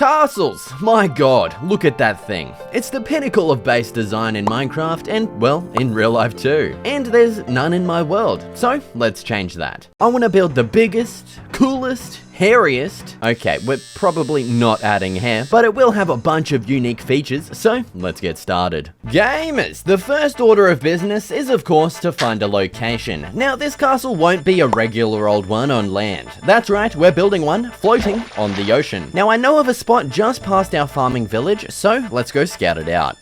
Castles! My god, look at that thing. It's the pinnacle of base design in Minecraft and, well, in real life too. And there's none in my world, so let's change that. I want to build the biggest, coolest, hairiest. Okay, we're probably not adding hair, but it will have a bunch of unique features, so let's get started. Gamers, the first order of business is of course to find a location. Now this castle won't be a regular old one on land. That's right, we're building one floating on the ocean. Now I know of a spot just past our farming village, so let's go scout it out.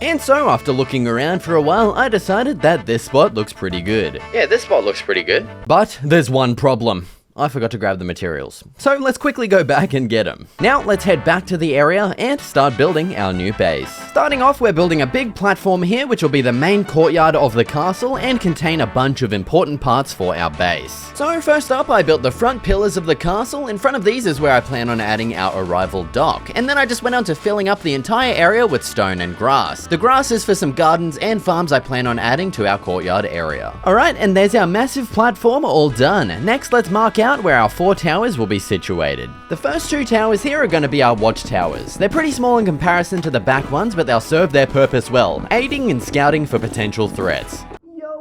And so, after looking around for a while, I decided that this spot looks pretty good. Yeah, this spot looks pretty good. But there's one problem. I forgot to grab the materials. So let's quickly go back and get them. Now let's head back to the area and start building our new base. Starting off, we're building a big platform here, which will be the main courtyard of the castle and contain a bunch of important parts for our base. So first up, I built the front pillars of the castle. In front of these is where I plan on adding our arrival dock. And then I just went on to filling up the entire area with stone and grass. The grass is for some gardens and farms I plan on adding to our courtyard area. Alright, and there's our massive platform all done. Next, let's mark out where our 4 towers will be situated. The first 2 towers here are going to be our watchtowers. They're pretty small in comparison to the back ones, but they'll serve their purpose well, aiding in scouting for potential threats.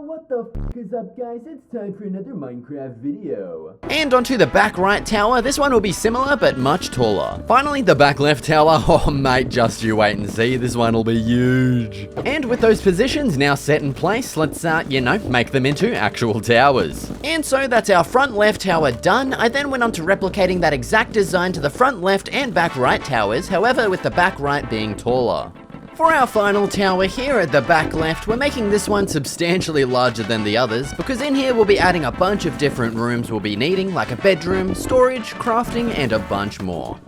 What the f is up, guys? It's time for another Minecraft video. And onto the back right tower. This one will be similar, but much taller. Finally, the back left tower. Oh, mate, just you wait and see. This one will be huge. And with those positions now set in place, let's, you know, make them into actual towers. And so that's our front left tower done. I then went on to replicating that exact design to the front left and back right towers, however, with the back right being taller. For our final tower here at the back left, we're making this one substantially larger than the others, because in here we'll be adding a bunch of different rooms we'll be needing, like a bedroom, storage, crafting, and a bunch more.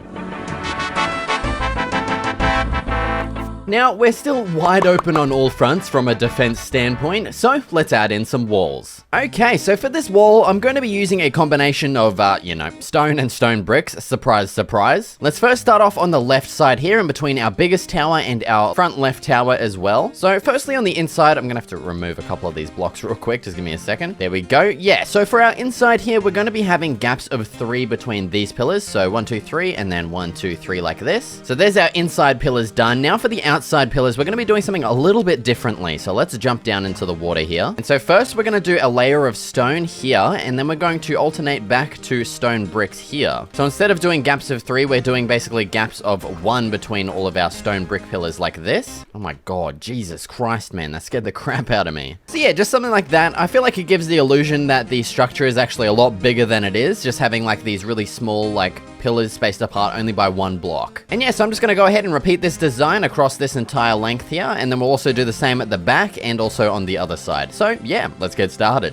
Now, we're still wide open on all fronts from a defense standpoint, so let's add in some walls. Okay, so for this wall, I'm going to be using a combination of, you know, stone and stone bricks. Surprise, surprise. Let's first start off on the left side here, in between our biggest tower and our front left tower as well. So firstly on the inside, I'm going to have to remove a couple of these blocks real quick. Just give me a second. There we go. Yeah, so for our inside here, we're going to be having gaps of 3 between these pillars. So 1, 2, 3, and then 1, 2, 3 like this. So there's our inside pillars done. Now for the outside pillars, we're going to be doing something a little bit differently. So let's jump down into the water here. And so first we're going to do a layer of stone here, and then we're going to alternate back to stone bricks here. So instead of doing gaps of 3, we're doing basically gaps of 1 between all of our stone brick pillars like this. Oh my god, Jesus Christ, man, that scared the crap out of me. So yeah, just something like that. I feel like it gives the illusion that the structure is actually a lot bigger than it is, just having like these really small like pillars spaced apart only by 1 block. And yeah, so I'm just going to go ahead and repeat this design across this entire length here, and then we'll also do the same at the back and also on the other side. So yeah, let's get started.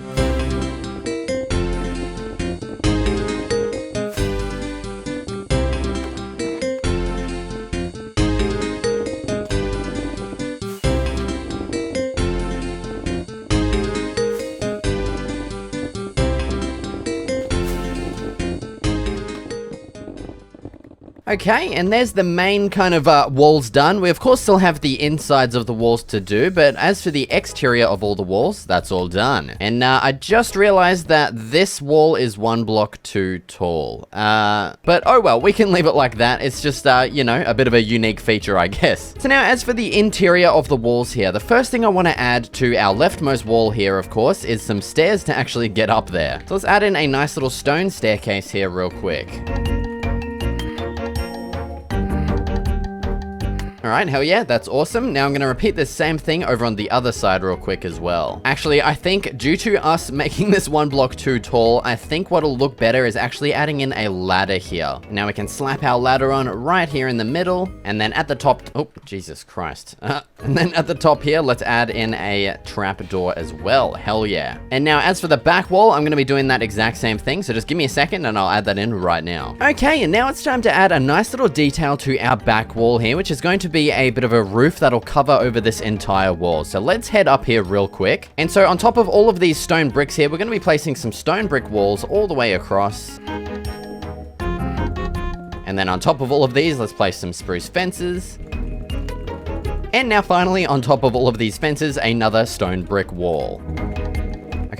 Okay, and there's the main kind of walls done. We of course still have the insides of the walls to do, but as for the exterior of all the walls, that's all done. And I just realized that this wall is 1 block too tall. But oh well, we can leave it like that. It's just, you know, a bit of a unique feature, I guess. So now as for the interior of the walls here, the first thing I want to add to our leftmost wall here, of course, is some stairs to actually get up there. So let's add in a nice little stone staircase here real quick. Alright, hell yeah, that's awesome. Now I'm going to repeat the same thing over on the other side real quick as well. Actually, I think due to us making this 1 block too tall, I think what'll look better is actually adding in a ladder here. Now we can slap our ladder on right here in the middle, and then at the top, oh, Jesus Christ. And then at the top here, let's add in a trap door as well. Hell yeah. And now as for the back wall, I'm going to be doing that exact same thing, so just give me a second and I'll add that in right now. Okay, and now it's time to add a nice little detail to our back wall here, which is going to be a bit of a roof that'll cover over this entire wall. So let's head up here real quick. And so on top of all of these stone bricks here, we're going to be placing some stone brick walls all the way across. And then on top of all of these, let's place some spruce fences. And now finally, on top of all of these fences, another stone brick wall.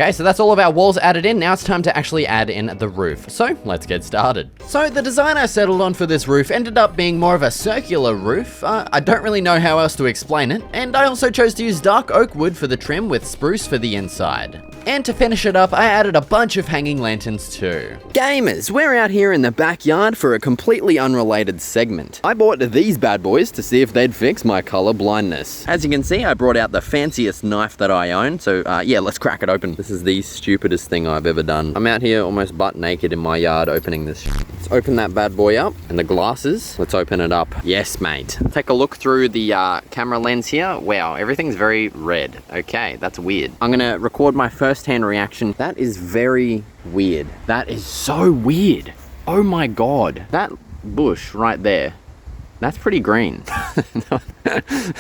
Okay, so that's all of our walls added in. Now it's time to actually add in the roof. So let's get started. So the design I settled on for this roof ended up being more of a circular roof. I don't really know how else to explain it. And I also chose to use dark oak wood for the trim with spruce for the inside. And to finish it up, I added a bunch of hanging lanterns too. Gamers, we're out here in the backyard for a completely unrelated segment. I bought these bad boys to see if they'd fix my color blindness. As you can see, I brought out the fanciest knife that I own, so yeah, let's crack it open. This is the stupidest thing I've ever done. I'm out here almost butt naked in my yard opening this. Let's open that bad boy up. And the glasses, let's open it up. Yes, mate. Take a look through the camera lens here. Wow, everything's very red. Okay, that's weird. I'm gonna record my first-hand reaction. That is very weird. That is so weird. Oh my God. That bush right there, that's pretty green.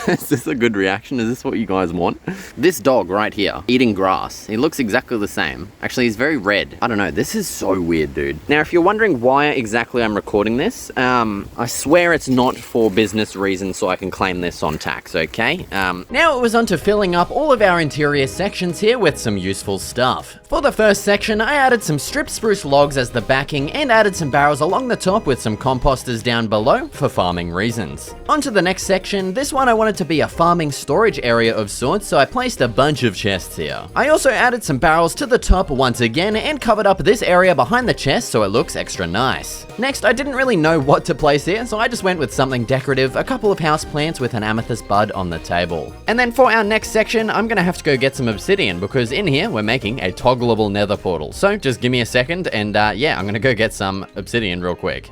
Is this a good reaction? Is this what you guys want? This dog right here, eating grass. He looks exactly the same. Actually, he's very red. I don't know. This is so weird, dude. Now, if you're wondering why exactly I'm recording this, I swear it's not for business reasons so I can claim this on tax, okay? Now it was on to filling up all of our interior sections here with some useful stuff. For the first section, I added some stripped spruce logs as the backing and added some barrels along the top with some composters down below for farming reasons. On to the next section. This one I wanted to be a farming storage area of sorts, so I placed a bunch of chests here. I also added some barrels to the top once again and covered up this area behind the chest so it looks extra nice. Next, I didn't really know what to place here, so I just went with something decorative, a couple of house plants with an amethyst bud on the table. And then for our next section, I'm gonna have to go get some obsidian because in here we're making a toggleable nether portal. So just give me a second and yeah, I'm gonna go get some obsidian real quick.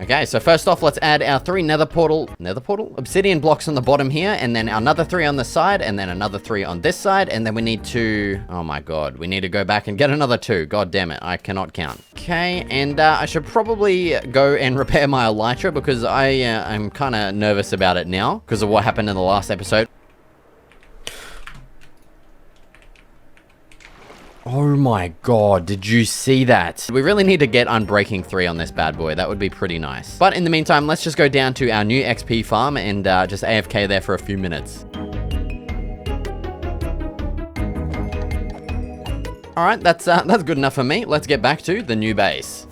Okay, so first off, let's add our 3 nether portal, obsidian blocks on the bottom here, and then another 3 on the side, and then another 3 on this side, and then we need to, oh my God, we need to go back and get another 2. God damn it, I cannot count. Okay, and I should probably go and repair my elytra because I'm kind of nervous about it now because of what happened in the last episode. Oh my God, did you see that? We really need to get Unbreaking 3 on this bad boy. That would be pretty nice. But in the meantime, let's just go down to our new XP farm and just AFK there for a few minutes. All right, that's good enough for me. Let's get back to the new base.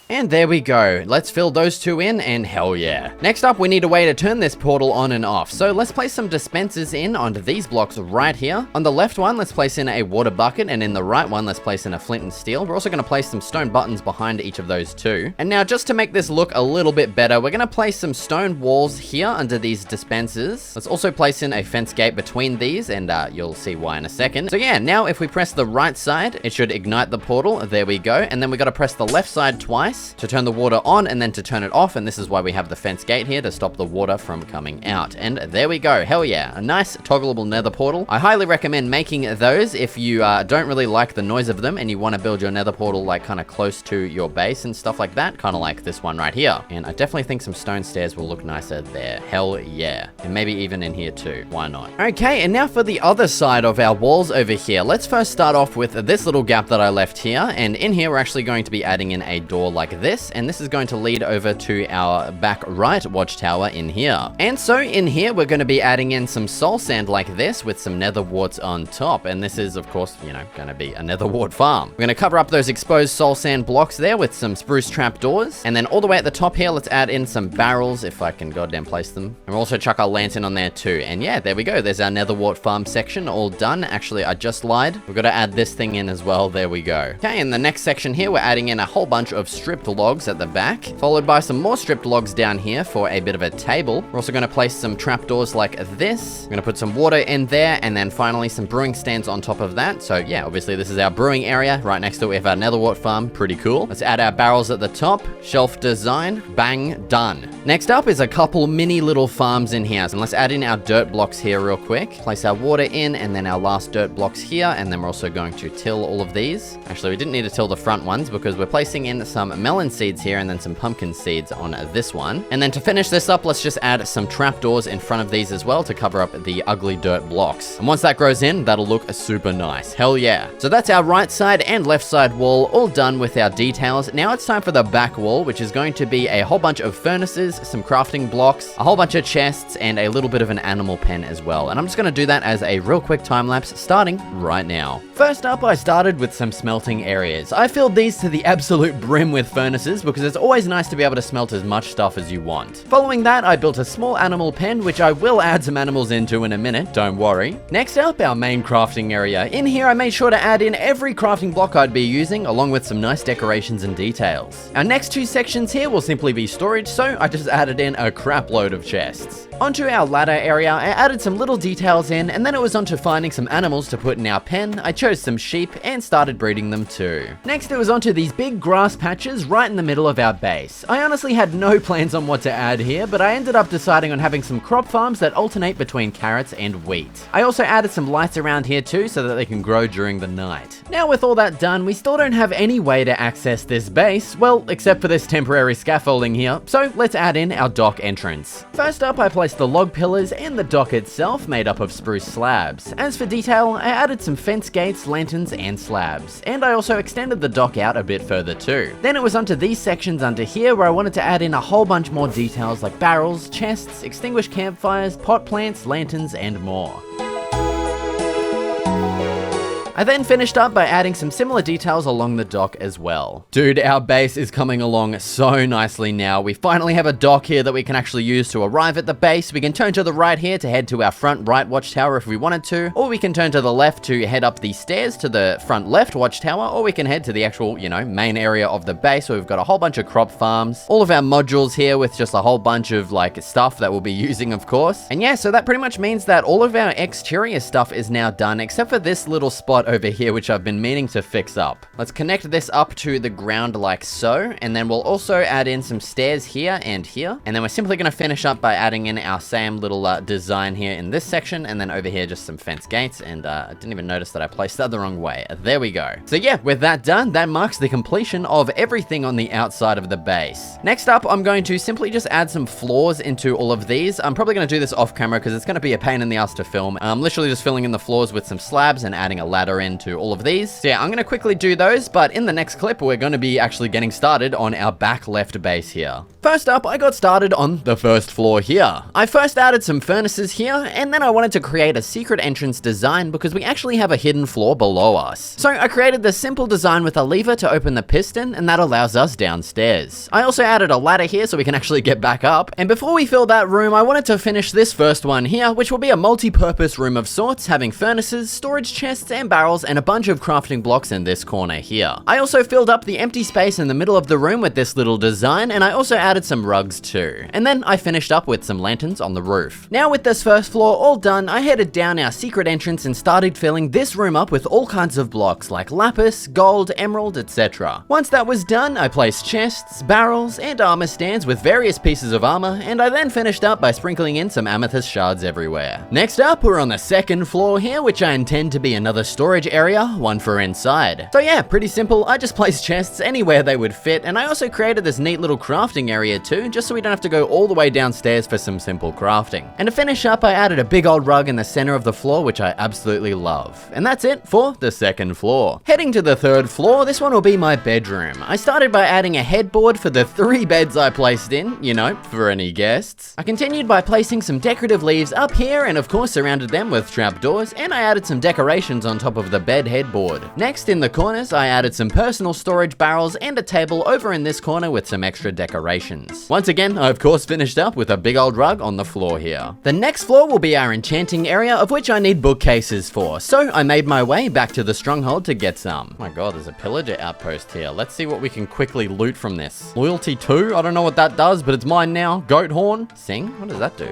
And there we go. Let's fill those 2 in, and hell yeah. Next up, we need a way to turn this portal on and off. So let's place some dispensers in onto these blocks right here. On the left one, let's place in a water bucket, and in the right one, let's place in a flint and steel. We're also gonna place some stone buttons behind each of those too. And now, just to make this look a little bit better, we're gonna place some stone walls here under these dispensers. Let's also place in a fence gate between these, and you'll see why in a second. So yeah, now if we press the right side, it should ignite the portal. There we go. And then we gotta press the left side twice to turn the water on and then to turn it off, and this is why we have the fence gate here to stop the water from coming out. And there we go. Hell yeah, a nice toggleable nether portal. I highly recommend making those if you don't really like the noise of them and you want to build your nether portal like kind of close to your base and stuff like that, kind of like this one right here. And I definitely think some stone stairs will look nicer there. Hell yeah. And maybe even in here too. Why not? Okay, and now for the other side of our walls over here. Let's first start off with this little gap that I left here, and in here we're actually going to be adding in a door like this, and this is going to lead over to our back right watchtower in here. And so in here we're going to be adding in some soul sand like this with some nether warts on top, and this is of course, you know, going to be a nether wart farm. We're going to cover up those exposed soul sand blocks there with some spruce trap doors, and then all the way at the top here let's add in some barrels if I can goddamn place them, and we'll also chuck our lantern on there too. And yeah, there we go, there's our nether wart farm section all done. Actually, I just lied, we've got to add this thing in as well. There we go. Okay, in the next section here we're adding in a whole bunch of stripped logs at the back, followed by some more stripped logs down here for a bit of a table. We're also going to place some trapdoors like this. We're going to put some water in there, and then finally some brewing stands on top of that. So yeah, obviously this is our brewing area. Right next to it we have our nether wart farm. Pretty cool. Let's add our barrels at the top. Shelf design. Bang. Done. Next up is a couple mini little farms in here. And let's add in our dirt blocks here real quick. Place our water in, and then our last dirt blocks here, and then we're also going to till all of these. Actually, we didn't need to till the front ones because we're placing in some melon seeds here and then some pumpkin seeds on this one. And then to finish this up, let's just add some trapdoors in front of these as well to cover up the ugly dirt blocks. And once that grows in, that'll look super nice. Hell yeah. So that's our right side and left side wall all done with our details. Now it's time for the back wall, which is going to be a whole bunch of furnaces, some crafting blocks, a whole bunch of chests, and a little bit of an animal pen as well. And I'm just going to do that as a real quick time lapse starting right now. First up, I started with some smelting areas. I filled these to the absolute brim with furnaces because it's always nice to be able to smelt as much stuff as you want. Following that, I built a small animal pen, which I will add some animals into in a minute, don't worry. Next up, our main crafting area. In here, I made sure to add in every crafting block I'd be using, along with some nice decorations and details. Our next two sections here will simply be storage, so I just added in a crap load of chests. Onto our ladder area, I added some little details in, and then it was onto finding some animals to put in our pen. I chose some sheep and started breeding them too. Next, it was onto these big grass patches right in the middle of our base. I honestly had no plans on what to add here, but I ended up deciding on having some crop farms that alternate between carrots and wheat. I also added some lights around here too so that they can grow during the night. Now with all that done, we still don't have any way to access this base, well, except for this temporary scaffolding here, so let's add in our dock entrance. First up, I placed the log pillars and the dock itself made up of spruce slabs. As for detail, I added some fence gates, lanterns, and slabs, and I also extended the dock out a bit further too. Then it was onto these sections under here where I wanted to add in a whole bunch more details like barrels, chests, extinguished campfires, pot plants, lanterns, and more. I then finished up by adding some similar details along the dock as well. Dude, our base is coming along so nicely now. We finally have a dock here that we can actually use to arrive at the base. We can turn to the right here to head to our front right watchtower if we wanted to, or we can turn to the left to head up the stairs to the front left watchtower, or we can head to the actual, main area of the base where we've got a whole bunch of crop farms, all of our modules here with just a whole bunch of stuff that we'll be using, of course. And yeah, so that pretty much means that all of our exterior stuff is now done, except for this little spot over here, which I've been meaning to fix up. Let's connect this up to the ground like so, and then we'll also add in some stairs here and here, and then we're simply going to finish up by adding in our same little design here in this section, and then over here just some fence gates, and I didn't even notice that I placed that the wrong way. There we go. So yeah, with that done, that marks the completion of everything on the outside of the base. Next up, I'm going to simply just add some floors into all of these. I'm probably going to do this off camera because it's going to be a pain in the ass to film. I'm literally just filling in the floors with some slabs and adding a ladder into all of these. So yeah, I'm going to quickly do those, but in the next clip, we're going to be actually getting started on our back left base here. First up, I got started on the first floor here. I first added some furnaces here, and then I wanted to create a secret entrance design because we actually have a hidden floor below us. So I created this simple design with a lever to open the piston, and that allows us downstairs. I also added a ladder here so we can actually get back up. And before we fill that room, I wanted to finish this first one here, which will be a multi-purpose room of sorts, having furnaces, storage chests, and barrels, and a bunch of crafting blocks in this corner here. I also filled up the empty space in the middle of the room with this little design, and I also added some rugs too. And then I finished up with some lanterns on the roof. Now with this first floor all done, I headed down our secret entrance and started filling this room up with all kinds of blocks like lapis, gold, emerald, etc. Once that was done, I placed chests, barrels, and armor stands with various pieces of armor, and I then finished up by sprinkling in some amethyst shards everywhere. Next up, we're on the second floor here, which I intend to be another storage area, one for inside. So yeah, pretty simple. I just placed chests anywhere they would fit, and I also created this neat little crafting area too, just so we don't have to go all the way downstairs for some simple crafting. And to finish up, I added a big old rug in the center of the floor, which I absolutely love. And that's it for the second floor. Heading to the third floor, this one will be my bedroom. I started by adding a headboard for the 3 beds I placed in, for any guests. I continued by placing some decorative leaves up here, and of course surrounded them with trapdoors, and I added some decorations on top of the bed headboard. Next, in the corners, I added some personal storage barrels and a table over in this corner with some extra decorations. Once again, I of course finished up with a big old rug on the floor here. The next floor will be our enchanting area, of which I need bookcases for, so I made my way back to the stronghold to get some. Oh my god, there's a pillager outpost here. Let's see what we can quickly loot from this. Loyalty 2? I don't know what that does, but it's mine now. Goat horn? Sing? What does that do?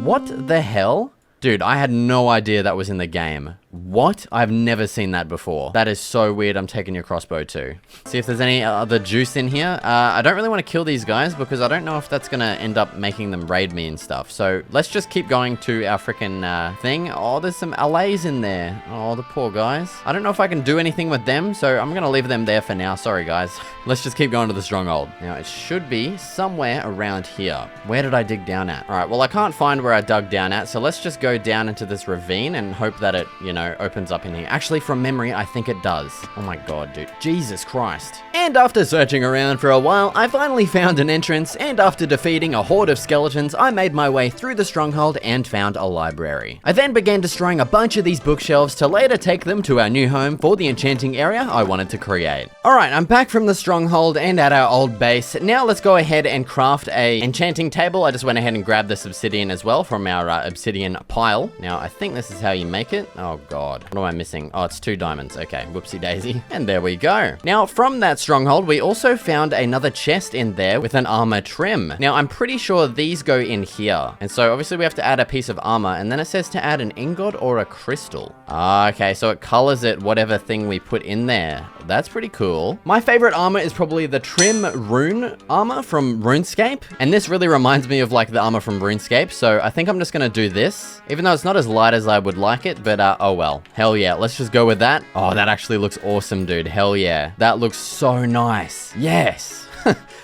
What the hell? Dude, I had no idea that was in the game. What? I've never seen that before. That is so weird. I'm taking your crossbow too. See if there's any other juice in here. I don't really want to kill these guys because I don't know if that's gonna end up making them raid me and stuff. So let's just keep going to our freaking thing. Oh, there's some allays in there. Oh, the poor guys. I don't know if I can do anything with them, so I'm gonna leave them there for now. Sorry, guys. Let's just keep going to the stronghold. Now, it should be somewhere around here. Where did I dig down at? All right, well, I can't find where I dug down at, so let's just go down into this ravine and hope that it, you know, opens up in here. Actually, from memory, I think it does. Oh my god, dude. Jesus Christ. And after searching around for a while, I finally found an entrance, and after defeating a horde of skeletons, I made my way through the stronghold and found a library. I then began destroying a bunch of these bookshelves to later take them to our new home for the enchanting area I wanted to create. Alright, I'm back from the stronghold and at our old base. Now let's go ahead and craft a enchanting table. I just went ahead and grabbed this obsidian as well from our obsidian pile. Now, I think this is how you make it. Oh god, what am I missing? Oh, it's 2 diamonds. Okay, whoopsie daisy. And there we go. Now, from that stronghold, we also found another chest in there with an armor trim. Now, I'm pretty sure these go in here. And so, obviously, we have to add a piece of armor, and then it says to add an ingot or a crystal. Ah, okay, so it colors it whatever thing we put in there. That's pretty cool. My favorite armor is probably the trim rune armor from RuneScape. And this really reminds me of like the armor from RuneScape. So I think I'm just gonna do this, even though it's not as light as I would like it, but oh well. Hell yeah, let's just go with that. Oh, that actually looks awesome, dude. Hell yeah. That looks so nice. Yes.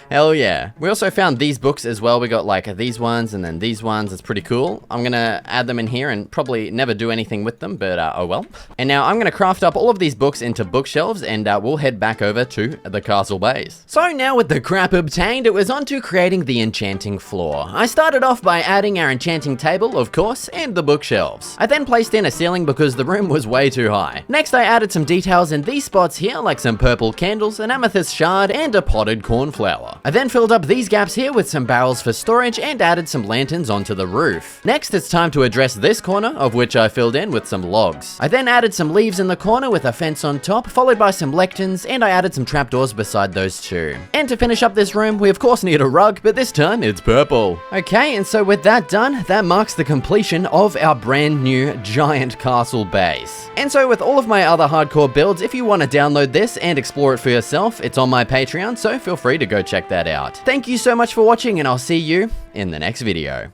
Hell yeah. We also found these books as well. We got like these ones and then these ones. It's pretty cool. I'm gonna add them in here and probably never do anything with them, but oh well. And now I'm gonna craft up all of these books into bookshelves and we'll head back over to the castle base. So now with the crap obtained, it was on to creating the enchanting floor. I started off by adding our enchanting table, of course, and the bookshelves. I then placed in a ceiling because the room was way too high. Next, I added some details in these spots here, like some purple candles, an amethyst shard, and a potted cornflower. I then filled up these gaps here with some barrels for storage and added some lanterns onto the roof. Next, it's time to address this corner, of which I filled in with some logs. I then added some leaves in the corner with a fence on top, followed by some lecterns, and I added some trapdoors beside those two. And to finish up this room, we of course need a rug, but this time it's purple. Okay, and so with that done, that marks the completion of our brand new giant castle base. And so with all of my other hardcore builds, if you want to download this and explore it for yourself, it's on my Patreon, so feel free to go check that out. Thank you so much for watching, and I'll see you in the next video.